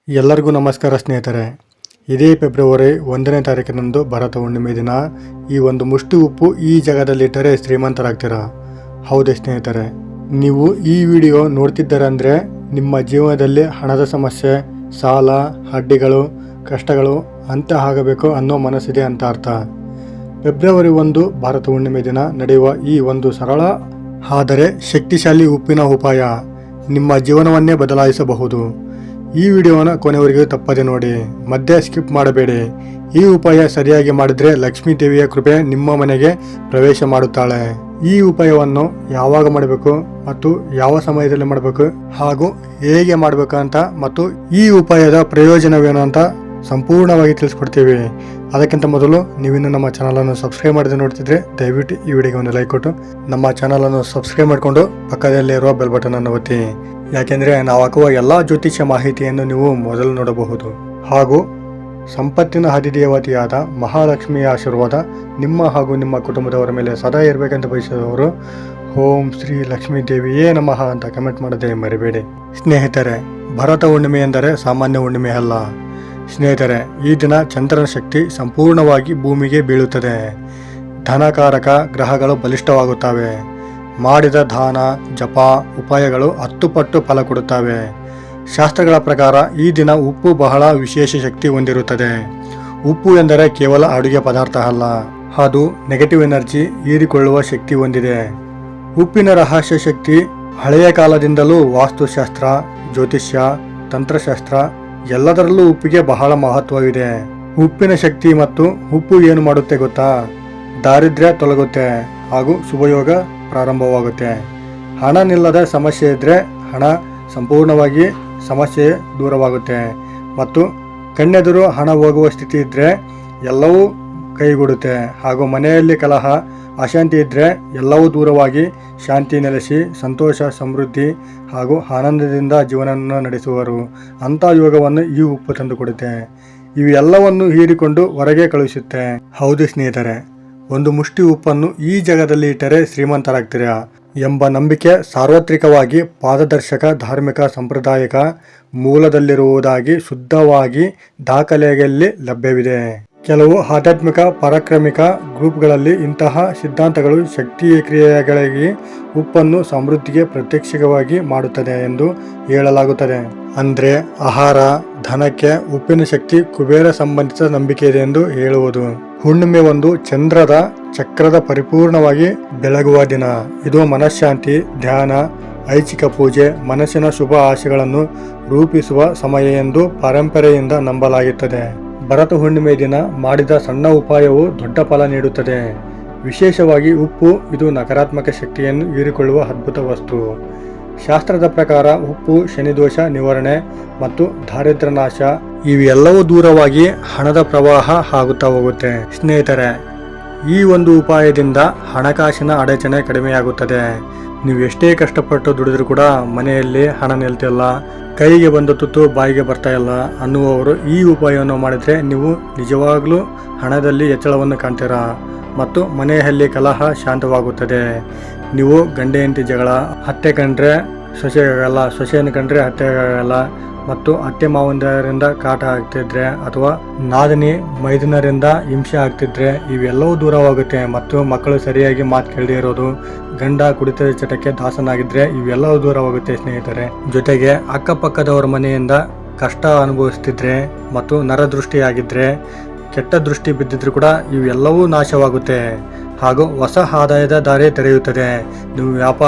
ಎಲ್ಲರಿಗೂ ನಮಸ್ಕಾರ ಸ್ನೇಹಿತರೆ. ಇದೇ ಫೆಬ್ರವರಿ 1ನೇ ತಾರೀಕಿನಂದು ಭರತ ಹುಣ್ಣಿಮೆ ದಿನ ಈ ಒಂದು ಮುಷ್ಟಿ ಉಪ್ಪು ಈ ಜಾಗದಲ್ಲಿಟ್ಟರೆ ಶ್ರೀಮಂತರಾಗ್ತೀರಾ. ಹೌದೇ ಸ್ನೇಹಿತರೆ, ನೀವು ಈ ವಿಡಿಯೋ ನೋಡ್ತಿದ್ದಾರೆ ಅಂದರೆ ನಿಮ್ಮ ಜೀವನದಲ್ಲಿ ಹಣದ ಸಮಸ್ಯೆ, ಸಾಲ, ಅಡ್ಡಿಗಳು, ಕಷ್ಟಗಳು ಅಂತ್ಯ ಆಗಬೇಕು ಅನ್ನೋ ಮನಸ್ಸಿದೆ ಅಂತ ಅರ್ಥ. ಫೆಬ್ರವರಿ 1 ಭರತ ಹುಣ್ಣಿಮೆ ದಿನ ನಡೆಯುವ ಈ ಒಂದು ಸರಳ ಆದರೆ ಶಕ್ತಿಶಾಲಿ ಉಪ್ಪಿನ ಉಪಾಯ ನಿಮ್ಮ ಜೀವನವನ್ನೇ ಬದಲಾಯಿಸಬಹುದು. ಈ ವಿಡಿಯೋನ ಕೊನೆವರೆಗೂ ತಪ್ಪದೆ ನೋಡಿ, ಮಧ್ಯೆ ಸ್ಕಿಪ್ ಮಾಡಬೇಡಿ. ಈ ಉಪಾಯ ಸರಿಯಾಗಿ ಮಾಡಿದರೆ ಲಕ್ಷ್ಮೀ ದೇವಿಯ ಕೃಪೆ ನಿಮ್ಮ ಮನೆಗೆ ಪ್ರವೇಶ ಮಾಡುತ್ತಾಳೆ. ಈ ಉಪಾಯವನ್ನು ಯಾವಾಗ ಮಾಡಬೇಕು ಮತ್ತು ಯಾವ ಸಮಯದಲ್ಲಿ ಮಾಡಬೇಕು ಹಾಗೂ ಹೇಗೆ ಮಾಡಬೇಕು ಅಂತ ಮತ್ತು ಈ ಉಪಾಯದ ಪ್ರಯೋಜನವೇನು ಅಂತ ಸಂಪೂರ್ಣವಾಗಿ ತಿಳಿಸ್ಕೊಡ್ತೀವಿ. ಅದಕ್ಕಿಂತ ಮೊದಲು ನೀವಿನ್ನು ನಮ್ಮ ಚಾನಲನ್ನು ಸಬ್ಸ್ಕ್ರೈಬ್ ಮಾಡದೆ ನೋಡ್ತಿದ್ರೆ ದಯವಿಟ್ಟು ಈ ವಿಡಿಯೋಗೆ ಒಂದು ಲೈಕ್ ಕೊಟ್ಟು ನಮ್ಮ ಚಾನಲನ್ನು ಸಬ್ಸ್ಕ್ರೈಬ್ ಮಾಡಿಕೊಂಡು ಪಕ್ಕದಲ್ಲಿರುವ ಬೆಲ್ ಬಟನ್ ಅನ್ನು ಒತ್ತಿ. ಯಾಕೆಂದರೆ ನಾವು ಹಾಕುವ ಎಲ್ಲ ಜ್ಯೋತಿಷ್ಯ ಮಾಹಿತಿಯನ್ನು ನೀವು ಮೊದಲು ನೋಡಬಹುದು. ಹಾಗೂ ಸಂಪತ್ತಿನ ಅಧಿದೇವತೆಯಾದ ಮಹಾಲಕ್ಷ್ಮಿಯ ಆಶೀರ್ವಾದ ನಿಮ್ಮ ಹಾಗೂ ನಿಮ್ಮ ಕುಟುಂಬದವರ ಮೇಲೆ ಸದಾ ಇರಬೇಕಂತ ಬಯಸಿದವರು ಓಂ ಶ್ರೀ ಲಕ್ಷ್ಮೀ ದೇವಿಯೇ ನಮಃ ಅಂತ ಕಮೆಂಟ್ ಮಾಡದೆ ಮರಿಬೇಡಿ. ಸ್ನೇಹಿತರೆ, ಭರತ ಹುಣ್ಣಿಮೆ ಎಂದರೆ ಸಾಮಾನ್ಯ ಹುಣ್ಣಿಮೆ ಅಲ್ಲ ಸ್ನೇಹಿತರೆ. ಈ ದಿನ ಚಂದ್ರನ ಶಕ್ತಿ ಸಂಪೂರ್ಣವಾಗಿ ಭೂಮಿಗೆ ಬೀಳುತ್ತದೆ. ಧನಕಾರಕ ಗ್ರಹಗಳು ಬಲಿಷ್ಠವಾಗುತ್ತವೆ. ಮಾಡಿದ ದಾನ, ಜಪ, ಉಪಾಯಗಳು 10 ಪಟ್ಟು ಫಲ ಕೊಡುತ್ತವೆ. ಶಾಸ್ತ್ರಗಳ ಪ್ರಕಾರ ಈ ದಿನ ಉಪ್ಪು ಬಹಳ ವಿಶೇಷ ಶಕ್ತಿ ಹೊಂದಿರುತ್ತದೆ. ಉಪ್ಪು ಎಂದರೆ ಕೇವಲ ಅಡುಗೆ ಪದಾರ್ಥ ಅಲ್ಲ, ಅದು ನೆಗೆಟಿವ್ ಎನರ್ಜಿ ಹೀರಿಕೊಳ್ಳುವ ಶಕ್ತಿ ಹೊಂದಿದೆ. ಉಪ್ಪಿನ ರಹಸ್ಯ ಶಕ್ತಿ ಹಳೆಯ ಕಾಲದಿಂದಲೂ ವಾಸ್ತುಶಾಸ್ತ್ರ, ಜ್ಯೋತಿಷ್ಯ, ತಂತ್ರಶಾಸ್ತ್ರ ಎಲ್ಲದರಲ್ಲೂ ಉಪ್ಪಿಗೆ ಬಹಳ ಮಹತ್ವವಿದೆ. ಉಪ್ಪಿನ ಶಕ್ತಿ ಮತ್ತು ಉಪ್ಪು ಏನು ಮಾಡುತ್ತೆ ಗೊತ್ತಾ? ದಾರಿದ್ರ್ಯ ತೊಲಗುತ್ತೆ ಹಾಗೂ ಶುಭಯೋಗ ಪ್ರಾರಂಭವಾಗುತ್ತೆ. ಹಣ ನಿಲ್ಲದ ಸಮಸ್ಯೆ ಇದ್ದರೆ ಹಣ ಸಂಪೂರ್ಣವಾಗಿ ಸಮಸ್ಯೆ ದೂರವಾಗುತ್ತೆ. ಮತ್ತು ಕಣ್ಣೆದುರು ಹಣ ಹೋಗುವ ಸ್ಥಿತಿ ಇದ್ದರೆ ಎಲ್ಲವೂ ಕೈಗೂಡುತ್ತೆ. ಹಾಗೂ ಮನೆಯಲ್ಲಿ ಕಲಹ, ಅಶಾಂತಿ ಇದ್ದರೆ ಎಲ್ಲವೂ ದೂರವಾಗಿ ಶಾಂತಿ ನೆಲೆಸಿ ಸಂತೋಷ, ಸಮೃದ್ಧಿ ಹಾಗೂ ಆನಂದದಿಂದ ಜೀವನವನ್ನು ನಡೆಸುವರು. ಅಂಥ ಯೋಗವನ್ನು ಈ ಉಪ್ಪು ತಂದುಕೊಡುತ್ತೆ. ಇವೆಲ್ಲವನ್ನು ಹೀರಿಕೊಂಡು ಹೊರಗೆ ಕಳುಹಿಸುತ್ತೆ. ಹೌದು ಸ್ನೇಹಿತರೆ, ಒಂದು ಮುಷ್ಟಿ ಉಪ್ಪನ್ನು ಈ ಜಾಗದಲ್ಲಿ ಇಟ್ಟರೆ ಶ್ರೀಮಂತರಾಗ್ತೀರಾ ಎಂಬ ನಂಬಿಕೆ ಸಾರ್ವತ್ರಿಕವಾಗಿ ಪಾರದರ್ಶಕ ಧಾರ್ಮಿಕ ಸಾಂಪ್ರದಾಯಿಕ ಮೂಲದಲ್ಲಿರುವುದಾಗಿ ಶುದ್ಧವಾಗಿ ದಾಖಲೆಯಲ್ಲಿ ಲಭ್ಯವಿದೆ. ಕೆಲವು ಆಧ್ಯಾತ್ಮಿಕ ಪಾರಕ್ರಮಿಕ ಗ್ರೂಪ್ಗಳಲ್ಲಿ ಇಂತಹ ಸಿದ್ಧಾಂತಗಳು ಶಕ್ತಿ ಕ್ರಿಯೆಗಳಿಗೆ ಉಪ್ಪನ್ನು ಸಮೃದ್ಧಿಗೆ ಪ್ರತ್ಯಕ್ಷವಾಗಿ ಮಾಡುತ್ತದೆ ಎಂದು ಹೇಳಲಾಗುತ್ತದೆ. ಅಂದರೆ ಆಹಾರ, ಧನಕ್ಕೆ ಉಪ್ಪಿನ ಶಕ್ತಿ ಕುಬೇರ ಸಂಬಂಧಿತ ನಂಬಿಕೆ ಇದೆ ಎಂದು ಹೇಳುವುದು. ಹುಣ್ಣಿಮೆ ಒಂದು ಚಂದ್ರದ ಚಕ್ರದ ಪರಿಪೂರ್ಣವಾಗಿ ಬೆಳಗುವ ದಿನ. ಇದು ಮನಃಶಾಂತಿ, ಧ್ಯಾನ, ಐಚ್ಛಿಕ ಪೂಜೆ, ಮನಸ್ಸಿನ ಶುಭ ಆಶೆಗಳನ್ನು ರೂಪಿಸುವ ಸಮಯ ಎಂದು ಪರಂಪರೆಯಿಂದ ನಂಬಲಾಗುತ್ತದೆ. ಭರತ ಹುಣ್ಣಿಮೆ ದಿನ ಮಾಡಿದ ಸಣ್ಣ ಉಪಾಯವು ದೊಡ್ಡ ಫಲ ನೀಡುತ್ತದೆ. ವಿಶೇಷವಾಗಿ ಉಪ್ಪು, ಇದು ನಕಾರಾತ್ಮಕ ಶಕ್ತಿಯನ್ನು ಹೀರಿಕೊಳ್ಳುವ ಅದ್ಭುತ ವಸ್ತು. ಶಾಸ್ತ್ರದ ಪ್ರಕಾರ ಉಪ್ಪು ಶನಿದೋಷ ನಿವಾರಣೆ ಮತ್ತು ದಾರಿದ್ರ್ಯ ನಾಶ ಇವೆಲ್ಲವೂ ದೂರವಾಗಿ ಹಣದ ಪ್ರವಾಹ ಆಗುತ್ತಾ ಹೋಗುತ್ತೆ. ಸ್ನೇಹಿತರೆ, ಈ ಒಂದು ಉಪಾಯದಿಂದ ಹಣಕಾಸಿನ ಅಡಚಣೆ ಕಡಿಮೆಯಾಗುತ್ತದೆ. ನೀವು ಎಷ್ಟೇ ಕಷ್ಟಪಟ್ಟು ದುಡಿದ್ರೂ ಕೂಡ ಮನೆಯಲ್ಲಿ ಹಣ ನಿಲ್ತಿಲ್ಲ, ಕೈಗೆ ಬಂದ ತುತ್ತು ಬಾಯಿಗೆ ಬರ್ತಾ ಇಲ್ಲ ಅನ್ನುವವರು ಈ ಉಪಾಯವನ್ನು ಮಾಡಿದರೆ ನೀವು ನಿಜವಾಗ್ಲೂ ಹಣದಲ್ಲಿ ಹೆಚ್ಚಳವನ್ನು ಕಾಣ್ತೀರಾ ಮತ್ತು ಮನೆಯಲ್ಲಿ ಕಲಹ ಶಾಂತವಾಗುತ್ತದೆ. ನೀವು ಗಂಡ ಹೆಂಡತಿ ಜಗಳ, ಅತ್ತೆ ಕಂಡ್ರೆ ಸೊಸೆಗಾಗಲ್ಲ, ಸೊಸೆಯನ್ನು ಕಂಡ್ರೆ ಅತ್ತೆಗಾಗಲ್ಲ ಮತ್ತು ಅತ್ತೆ ಮಾವಂದರಿಂದ ಕಾಟ ಆಗ್ತಿದ್ರೆ ಅಥವಾ ನಾದಿನಿ ಮೈದುನರಿಂದ ಹಿಂಸೆ ಆಗ್ತಿದ್ರೆ ಇವೆಲ್ಲವೂ ದೂರವಾಗುತ್ತೆ. ಮತ್ತು ಮಕ್ಕಳು ಸರಿಯಾಗಿ ಮಾತು ಕೇಳದೇ ಇರೋದು, ಗಂಡ ಕುಡಿತದ ಚಟಕ್ಕೆ ದಾಸನಾಗಿದ್ರೆ ಇವೆಲ್ಲವೂ ದೂರವಾಗುತ್ತೆ ಸ್ನೇಹಿತರೆ. ಜೊತೆಗೆ ಅಕ್ಕಪಕ್ಕದವರ ಮನೆಯಿಂದ ಕಷ್ಟ ಅನುಭವಿಸ್ತಿದ್ರೆ ಮತ್ತು ನರದೃಷ್ಟಿಯಾಗಿದ್ರೆ, ಕೆಟ್ಟ ದೃಷ್ಟಿ ಬಿದ್ದಿದ್ರು ಕೂಡ ಇವೆಲ್ಲವೂ ನಾಶವಾಗುತ್ತೆ ಹಾಗೂ ಹೊಸ ಆದಾಯದ ದಾರಿ ತೆರೆಯುತ್ತದೆ. ನೀವು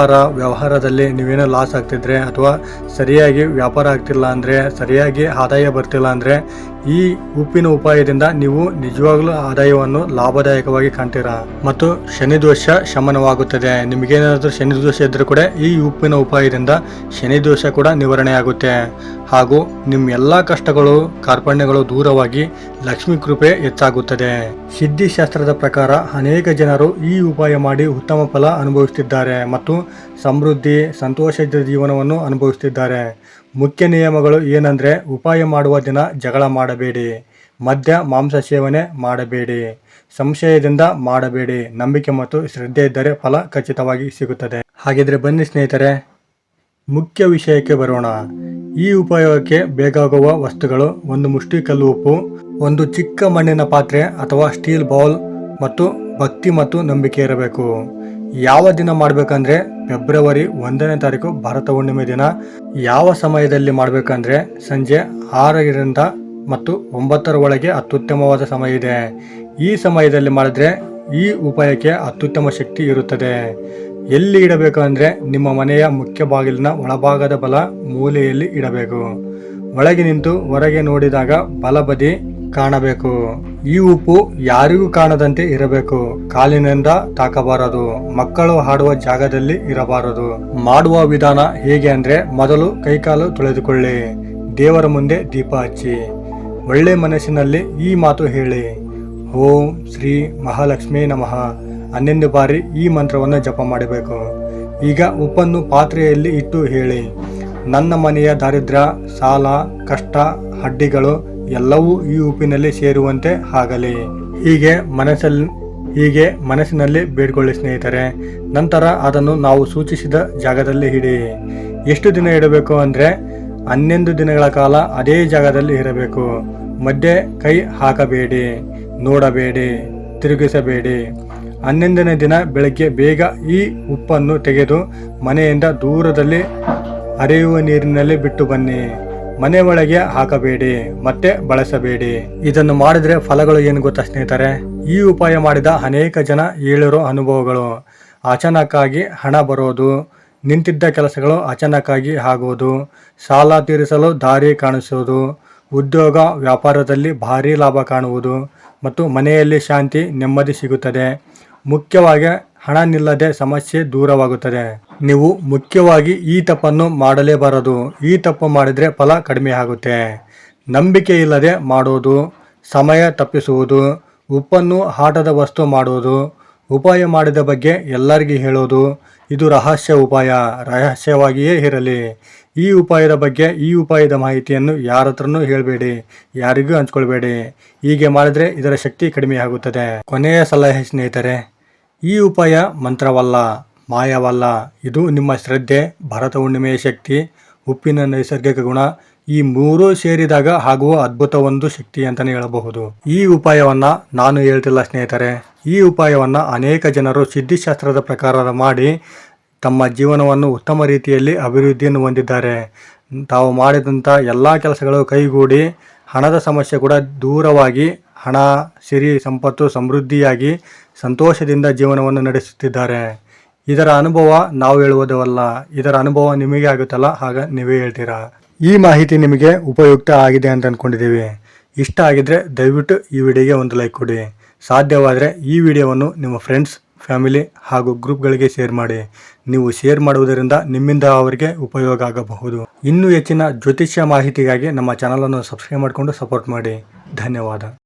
ವ್ಯವಹಾರದಲ್ಲಿ ನೀವೇನೋ ಲಾಸ್ ಆಗ್ತಿದ್ರೆ ಅಥವಾ ಸರಿಯಾಗಿ ವ್ಯಾಪಾರ ಆಗ್ತಿಲ್ಲ ಅಂದರೆ, ಸರಿಯಾಗಿ ಆದಾಯ ಬರ್ತಿಲ್ಲ ಅಂದರೆ ಈ ಉಪ್ಪಿನ ಉಪಾಯದಿಂದ ನೀವು ನಿಜವಾಗ್ಲೂ ಆದಾಯವನ್ನು ಲಾಭದಾಯಕವಾಗಿ ಕಾಣ್ತೀರಾ ಮತ್ತು ಶನಿದೋಷ ಶಮನವಾಗುತ್ತದೆ. ನಿಮಗೇನಾದರೂ ಶನಿದೋಷ ಇದ್ರೂ ಕೂಡ ಈ ಉಪ್ಪಿನ ಉಪಾಯದಿಂದ ಶನಿದೋಷ ಕೂಡ ನಿವಾರಣೆ ಆಗುತ್ತೆ ಹಾಗೂ ನಿಮ್ಮ ಎಲ್ಲ ಕಷ್ಟಗಳು, ಕಾರ್ಪಣ್ಯಗಳು ದೂರವಾಗಿ ಲಕ್ಷ್ಮೀ ಕೃಪೆ ಹೆಚ್ಚಾಗುತ್ತದೆ. ಸಿದ್ಧಿಶಾಸ್ತ್ರದ ಪ್ರಕಾರ ಅನೇಕ ಜನರು ಈ ಉಪಾಯ ಮಾಡಿ ಉತ್ತಮ ಫಲ ಅನುಭವಿಸುತ್ತಿದ್ದಾರೆ ಮತ್ತು ಸಮೃದ್ಧಿ, ಸಂತೋಷದ ಜೀವನವನ್ನು ಅನುಭವಿಸುತ್ತಿದ್ದಾರೆ. ಮುಖ್ಯ ನಿಯಮಗಳು ಏನಂದರೆ, ಉಪಾಯ ಮಾಡುವ ದಿನ ಜಗಳ ಮಾಡಬೇಡಿ, ಮದ್ಯ ಮಾಂಸ ಸೇವನೆ ಮಾಡಬೇಡಿ, ಸಂಶಯದಿಂದ ಮಾಡಬೇಡಿ, ನಂಬಿಕೆ ಮತ್ತು ಶ್ರದ್ಧೆ ಇದ್ದರೆ ಫಲ ಖಚಿತವಾಗಿ ಸಿಗುತ್ತದೆ. ಹಾಗಿದ್ರೆ ಬನ್ನಿ ಸ್ನೇಹಿತರೆ, ಮುಖ್ಯ ವಿಷಯಕ್ಕೆ ಬರೋಣ. ಈ ಉಪಯೋಗಕ್ಕೆ ಬೇಕಾಗುವ ವಸ್ತುಗಳು: ಒಂದು ಮುಷ್ಟಿ ಕಲ್ಲು ಉಪ್ಪು, ಒಂದು ಚಿಕ್ಕ ಮಣ್ಣಿನ ಪಾತ್ರೆ ಅಥವಾ ಸ್ಟೀಲ್ ಬೌಲ್ ಮತ್ತು ಭಕ್ತಿ ಮತ್ತು ನಂಬಿಕೆ ಇರಬೇಕು. ಯಾವ ದಿನ ಮಾಡಬೇಕಂದ್ರೆ ಫೆಬ್ರವರಿ 1ನೇ ತಾರೀಕು ಭರತ ಹುಣ್ಣಿಮೆ ದಿನ. ಯಾವ ಸಮಯದಲ್ಲಿ ಮಾಡಬೇಕಂದ್ರೆ ಸಂಜೆ 6ರಿಂದ ಮತ್ತು 9ರ ಒಳಗೆ ಅತ್ಯುತ್ತಮವಾದ ಸಮಯ ಇದೆ. ಈ ಸಮಯದಲ್ಲಿ ಮಾಡಿದ್ರೆ ಈ ಉಪಾಯಕ್ಕೆ ಅತ್ಯುತ್ತಮ ಶಕ್ತಿ ಇರುತ್ತದೆ. ಎಲ್ಲಿ ಇಡಬೇಕು ಅಂದರೆ ನಿಮ್ಮ ಮನೆಯ ಮುಖ್ಯ ಬಾಗಿಲಿನ ಒಳಭಾಗದ ಬಲ ಮೂಲೆಯಲ್ಲಿ ಇಡಬೇಕು. ಒಳಗೆ ನಿಂತು ಹೊರಗೆ ನೋಡಿದಾಗ ಬಲಬದಿ ಕಾಣಬೇಕು. ಈ ಉಪ್ಪು ಯಾರಿಗೂ ಕಾಣದಂತೆ ಇರಬೇಕು. ಕಾಲಿನಿಂದ ತಾಕಬಾರದು. ಮಕ್ಕಳು ಆಡುವ ಜಾಗದಲ್ಲಿ ಇರಬಾರದು. ಮಾಡುವ ವಿಧಾನ ಹೇಗೆ ಅಂದ್ರೆ, ಮೊದಲು ಕೈಕಾಲು ತೊಳೆದುಕೊಳ್ಳಿ. ದೇವರ ಮುಂದೆ ದೀಪ ಹಚ್ಚಿ ಒಳ್ಳೆ ಮನಸ್ಸಿನಲ್ಲಿ ಈ ಮಾತು ಹೇಳಿ: ಓಂ ಶ್ರೀ ಮಹಾಲಕ್ಷ್ಮೀ ನಮಃ 11 ಬಾರಿ ಈ ಮಂತ್ರವನ್ನು ಜಪ ಮಾಡಬೇಕು. ಈಗ ಉಪ್ಪನ್ನು ಪಾತ್ರೆಯಲ್ಲಿ ಇಟ್ಟು ಹೇಳಿ: ನನ್ನ ಮನೆಯ ದಾರಿದ್ರ್ಯ, ಸಾಲ, ಕಷ್ಟ, ಅಡ್ಡಿಗಳು ಎಲ್ಲವೂ ಈ ಉಪ್ಪಿನಲ್ಲಿ ಸೇರುವಂತೆ ಆಗಲಿ. ಹೀಗೆ ಮನಸ್ಸಿನಲ್ಲಿ ಬೇಡ್ಕೊಳ್ಳಿ ಸ್ನೇಹಿತರೆ. ನಂತರ ಅದನ್ನು ನಾವು ಸೂಚಿಸಿದ ಜಾಗದಲ್ಲಿ ಇಡಿ. ಎಷ್ಟು ದಿನ ಇಡಬೇಕು ಅಂದರೆ 11 ದಿನಗಳ ಕಾಲ ಅದೇ ಜಾಗದಲ್ಲಿ ಇರಬೇಕು. ಮಧ್ಯೆ ಕೈ ಹಾಕಬೇಡಿ, ನೋಡಬೇಡಿ, ತಿರುಗಿಸಬೇಡಿ. 11ನೇ ದಿನ ಬೆಳಗ್ಗೆ ಬೇಗ ಈ ಉಪ್ಪನ್ನು ತೆಗೆದು ಮನೆಯಿಂದ ದೂರದಲ್ಲಿ ಹರಿಯುವ ನೀರಿನಲ್ಲಿ ಬಿಟ್ಟು ಬನ್ನಿ. ಮನೆ ಒಳಗೆ ಹಾಕಬೇಡಿ, ಮತ್ತೆ ಬಳಸಬೇಡಿ. ಇದನ್ನು ಮಾಡಿದ್ರೆ ಫಲಗಳು ಏನು ಗೊತ್ತಾ ಸ್ನೇಹಿತರೆ? ಈ ಉಪಾಯ ಮಾಡಿದ ಅನೇಕ ಜನ ಹೇಳಿರೋ ಅನುಭವಗಳು: ಅಚಾನಕ್ಕಾಗಿ ಹಣ ಬರೋದು, ನಿಂತಿದ್ದ ಕೆಲಸಗಳು ಅಚಾನಕ್ಕಾಗಿ ಆಗುವುದು, ಸಾಲ ತೀರಿಸಲು ದಾರಿ ಕಾಣಿಸುವುದು, ಉದ್ಯೋಗ ವ್ಯಾಪಾರದಲ್ಲಿ ಭಾರಿ ಲಾಭ ಕಾಣುವುದು ಮತ್ತು ಮನೆಯಲ್ಲಿ ಶಾಂತಿ ನೆಮ್ಮದಿ ಸಿಗುತ್ತದೆ. ಮುಖ್ಯವಾಗಿ ಹಣ ನಿಲ್ಲದೆ ಸಮಸ್ಯೆ ದೂರವಾಗುತ್ತದೆ. ನೀವು ಮುಖ್ಯವಾಗಿ ಈ ತಪ್ಪನ್ನು ಮಾಡಲೇಬಾರದು. ಈ ತಪ್ಪು ಮಾಡಿದರೆ ಫಲ ಕಡಿಮೆ ಆಗುತ್ತೆ. ನಂಬಿಕೆ ಇಲ್ಲದೆ ಮಾಡೋದು, ಸಮಯ ತಪ್ಪಿಸುವುದು, ಉಪ್ಪನ್ನು ಆಟದ ವಸ್ತು ಮಾಡೋದು, ಉಪಾಯ ಮಾಡಿದ ಬಗ್ಗೆ ಎಲ್ಲರಿಗೂ ಹೇಳೋದು. ಇದು ರಹಸ್ಯ ಉಪಾಯ, ರಹಸ್ಯವಾಗಿಯೇ ಇರಲಿ. ಈ ಉಪಾಯದ ಬಗ್ಗೆ, ಈ ಉಪಾಯದ ಮಾಹಿತಿಯನ್ನು ಯಾರ ಹತ್ರನೂ ಹೇಳಬೇಡಿ, ಯಾರಿಗೂ ಹಂಚ್ಕೊಳ್ಬೇಡಿ. ಹೀಗೆ ಮಾಡಿದ್ರೆ ಇದರ ಶಕ್ತಿ ಕಡಿಮೆ ಆಗುತ್ತದೆ. ಕೊನೆಯ ಸಲಹೆ ಸ್ನೇಹಿತರೆ, ಈ ಉಪಾಯ ಮಂತ್ರವಲ್ಲ, ಮಾಯವಲ್ಲ. ಇದು ನಿಮ್ಮ ಶ್ರದ್ಧೆ, ಭರತ ಹುಣ್ಣಿಮೆಯ ಶಕ್ತಿ, ಉಪ್ಪಿನ ನೈಸರ್ಗಿಕ ಗುಣ, ಈ ಮೂರೂ ಸೇರಿದಾಗ ಆಗುವ ಅದ್ಭುತ ಒಂದು ಶಕ್ತಿ ಅಂತಲೇ ಹೇಳಬಹುದು. ಈ ಉಪಾಯವನ್ನ ನಾನು ಹೇಳ್ತಿಲ್ಲ ಸ್ನೇಹಿತರೆ. ಈ ಉಪಾಯವನ್ನ ಅನೇಕ ಜನರು ಸಿದ್ಧಿಶಾಸ್ತ್ರದ ಪ್ರಕಾರ ಮಾಡಿ ತಮ್ಮ ಜೀವನವನ್ನು ಉತ್ತಮ ರೀತಿಯಲ್ಲಿ ಅಭಿವೃದ್ಧಿಯನ್ನು ಹೊಂದಿದ್ದಾರೆ. ತಾವು ಮಾಡಿದಂಥ ಎಲ್ಲ ಕೆಲಸಗಳು ಕೈಗೂಡಿ ಹಣದ ಸಮಸ್ಯೆ ಕೂಡ ದೂರವಾಗಿ ಹಣ, ಸಿರಿ, ಸಂಪತ್ತು, ಸಮೃದ್ಧಿಯಾಗಿ ಸಂತೋಷದಿಂದ ಜೀವನವನ್ನು ನಡೆಸುತ್ತಿದ್ದಾರೆ. ಇದರ ಅನುಭವ ನಾವು ಹೇಳುವುದವಲ್ಲ, ಇದರ ಅನುಭವ ನಿಮಗೆ ಆಗುತ್ತಲ್ಲ, ಆಗ ನೀವೇ ಹೇಳ್ತೀರಾ. ಈ ಮಾಹಿತಿ ನಿಮಗೆ ಉಪಯುಕ್ತ ಆಗಿದೆ ಅಂತ ಅಂದ್ಕೊಂಡಿದ್ದೀವಿ. ಇಷ್ಟ ಆಗಿದ್ರೆ ದಯವಿಟ್ಟು ಈ ವಿಡಿಯೋಗೆ ಒಂದು ಲೈಕ್ ಕೊಡಿ. ಸಾಧ್ಯವಾದರೆ ಈ ವಿಡಿಯೋವನ್ನು ನಿಮ್ಮ ಫ್ರೆಂಡ್ಸ್, ಫ್ಯಾಮಿಲಿ ಹಾಗೂ ಗ್ರೂಪ್ಗಳಿಗೆ ಶೇರ್ ಮಾಡಿ. ನೀವು ಶೇರ್ ಮಾಡುವುದರಿಂದ ನಿಮ್ಮಿಂದ ಅವರಿಗೆ ಉಪಯೋಗ ಆಗಬಹುದು. ಇನ್ನೂ ಹೆಚ್ಚಿನ ಜ್ಯೋತಿಷ್ಯ ಮಾಹಿತಿಗಾಗಿ ನಮ್ಮ ಚಾನಲನ್ನು ಸಬ್ಸ್ಕ್ರೈಬ್ ಮಾಡಿಕೊಂಡು ಸಪೋರ್ಟ್ ಮಾಡಿ. ಧನ್ಯವಾದ.